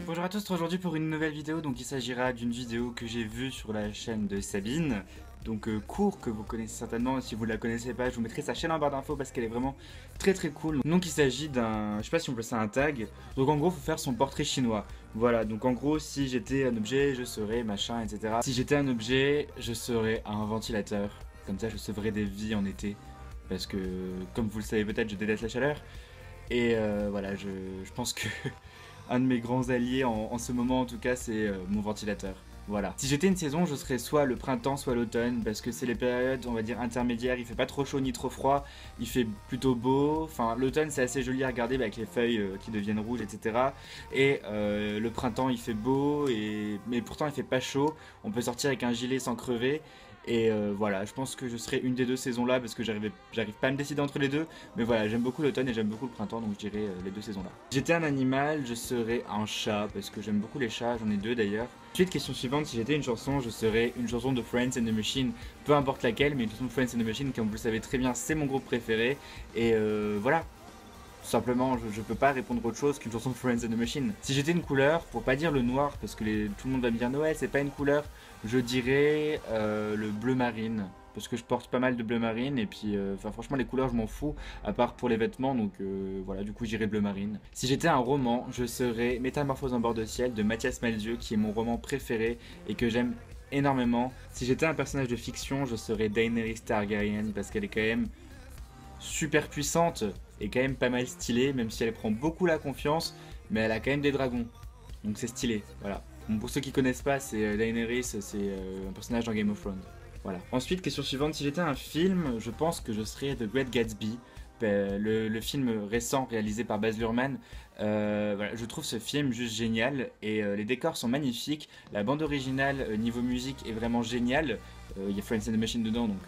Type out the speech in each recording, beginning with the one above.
Bonjour à tous, aujourd'hui pour une nouvelle vidéo. Donc il s'agira d'une vidéo que j'ai vue sur la chaîne de Sabine. Donc Cour, que vous connaissez certainement. Si vous ne la connaissez pas, je vous mettrai sa chaîne en barre d'infos parce qu'elle est vraiment très cool. Donc il s'agit d'un, je sais pas si on peut ça un tag. Donc en gros, il faut faire son portrait chinois. Voilà, donc en gros, si j'étais un objet, je serais machin, etc. Si j'étais un objet, je serais un ventilateur. Comme ça, je sauverais des vies en été. Parce que, comme vous le savez peut-être, je déteste la chaleur. Et voilà, je pense que un de mes grands alliés en ce moment en tout cas, c'est mon ventilateur. Voilà. Si j'étais une saison, je serais soit le printemps, soit l'automne, parce que c'est les périodes, on va dire, intermédiaires. Il fait pas trop chaud ni trop froid, il fait plutôt beau. Enfin, l'automne, c'est assez joli à regarder avec les feuilles qui deviennent rouges, etc. Et le printemps, il fait beau, mais pourtant, il fait pas chaud. On peut sortir avec un gilet sans crever. Et voilà, je pense que je serai une des deux saisons là parce que j'arrive pas à me décider entre les deux. Mais voilà, j'aime beaucoup l'automne et j'aime beaucoup le printemps, donc je dirais les deux saisons là. Si j'étais un animal, je serais un chat parce que j'aime beaucoup les chats, j'en ai deux d'ailleurs. Ensuite, question suivante, si j'étais une chanson, je serais une chanson de Friends and the Machine, peu importe laquelle, mais une chanson de Friends and the Machine, comme vous le savez très bien, c'est mon groupe préféré. Et voilà. Tout simplement, je peux pas répondre autre chose qu'une chanson de Friends and the Machine. Si j'étais une couleur, pour pas dire le noir, parce que tout le monde va me dire Noël, c'est pas une couleur, je dirais le bleu marine. Parce que je porte pas mal de bleu marine, et puis franchement les couleurs je m'en fous, à part pour les vêtements, donc voilà, du coup j'irais bleu marine. Si j'étais un roman, je serais Métamorphose en bord de ciel de Mathias Malzieu, qui est mon roman préféré et que j'aime énormément. Si j'étais un personnage de fiction, je serais Daenerys Targaryen, parce qu'elle est quand même super puissante et quand même pas mal stylée, même si elle prend beaucoup la confiance, mais elle a quand même des dragons, donc c'est stylé, voilà. Bon, pour ceux qui connaissent pas, c'est Daenerys, c'est un personnage dans Game of Thrones, voilà. Ensuite, question suivante, si j'étais un film, je pense que je serais The Great Gatsby, le film récent réalisé par Baz Luhrmann. Voilà, je trouve ce film juste génial et les décors sont magnifiques, la bande originale niveau musique est vraiment géniale, il y a Friends and the Machine dedans, donc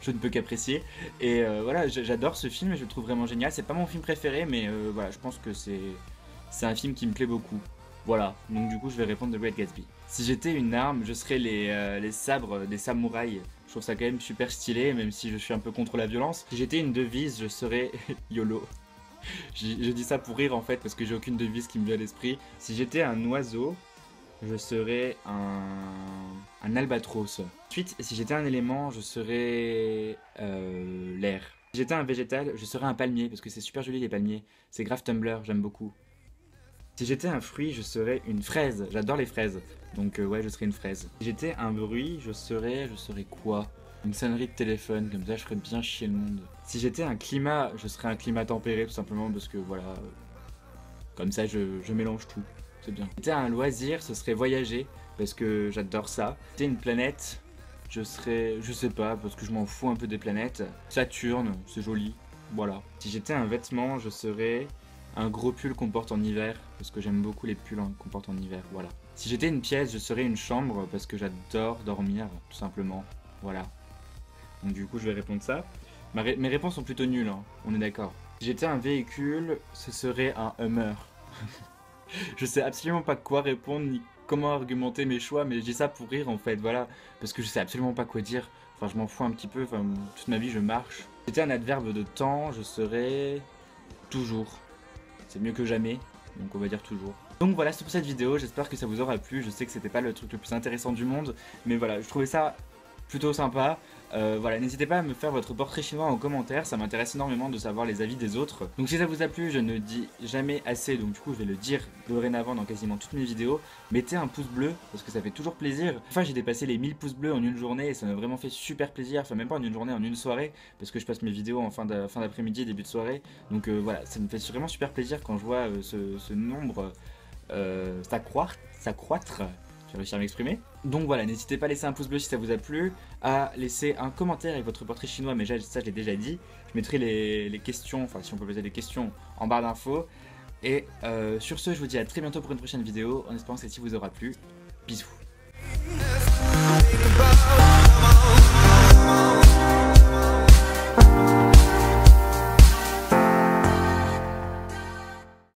je ne peux qu'apprécier. Et voilà, j'adore ce film et je le trouve vraiment génial. C'est pas mon film préféré, mais voilà, je pense que c'est un film qui me plaît beaucoup. Voilà, donc du coup je vais répondre The Great Gatsby. Si j'étais une arme, je serais les sabres des samouraïs. Je trouve ça quand même super stylé, même si je suis un peu contre la violence. Si j'étais une devise, je serais YOLO. Je dis ça pour rire en fait, parce que j'ai aucune devise qui me vient à l'esprit. Si j'étais un oiseau, je serais un albatros. Ensuite, si j'étais un élément, je serais l'air. Si j'étais un végétal, je serais un palmier, parce que c'est super joli les palmiers. C'est grave Tumblr, j'aime beaucoup. Si j'étais un fruit, je serais une fraise. J'adore les fraises, donc ouais, je serais une fraise. Si j'étais un bruit, je serais quoi? Une sonnerie de téléphone, comme ça je ferais bien chier le monde. Si j'étais un climat, je serais un climat tempéré, tout simplement, parce que voilà, comme ça je mélange tout. C'est bien. Si j'étais un loisir, ce serait voyager, parce que j'adore ça. Si j'étais une planète, je serais, je sais pas, parce que je m'en fous un peu des planètes. Saturne, c'est joli, voilà. Si j'étais un vêtement, je serais un gros pull qu'on porte en hiver, parce que j'aime beaucoup les pulls qu'on porte en hiver, voilà. Si j'étais une pièce, je serais une chambre, parce que j'adore dormir, tout simplement, voilà. Donc du coup, je vais répondre ça. Mes réponses sont plutôt nulles, hein, on est d'accord. Si j'étais un véhicule, ce serait un Hummer. Je sais absolument pas quoi répondre ni comment argumenter mes choix, mais je dis ça pour rire en fait, voilà, parce que je sais absolument pas quoi dire. Enfin, je m'en fous un petit peu, enfin, toute ma vie je marche. Si j'étais un adverbe de temps, je serais toujours. C'est mieux que jamais, donc on va dire toujours. Donc voilà, c'est pour cette vidéo, j'espère que ça vous aura plu. Je sais que c'était pas le truc le plus intéressant du monde, mais voilà, je trouvais ça plutôt sympa. Voilà, n'hésitez pas à me faire votre portrait chinois en commentaire, ça m'intéresse énormément de savoir les avis des autres. Donc si ça vous a plu, je ne dis jamais assez, donc du coup je vais le dire dorénavant dans quasiment toutes mes vidéos. Mettez un pouce bleu, parce que ça fait toujours plaisir. Enfin, j'ai dépassé les 1000 pouces bleus en une journée et ça m'a vraiment fait super plaisir. Enfin, même pas en une journée, en une soirée, parce que je passe mes vidéos en fin d'après-midi et début de soirée. Donc voilà, ça me fait vraiment super plaisir quand je vois ce nombre s'accroître. J'ai réussi à m'exprimer. Donc voilà, n'hésitez pas à laisser un pouce bleu si ça vous a plu, à laisser un commentaire avec votre portrait chinois, mais ça je l'ai déjà dit. Je mettrai les questions, enfin si on peut poser des questions en barre d'infos. Et sur ce, je vous dis à très bientôt pour une prochaine vidéo, en espérant que celle-ci vous aura plu. Bisous.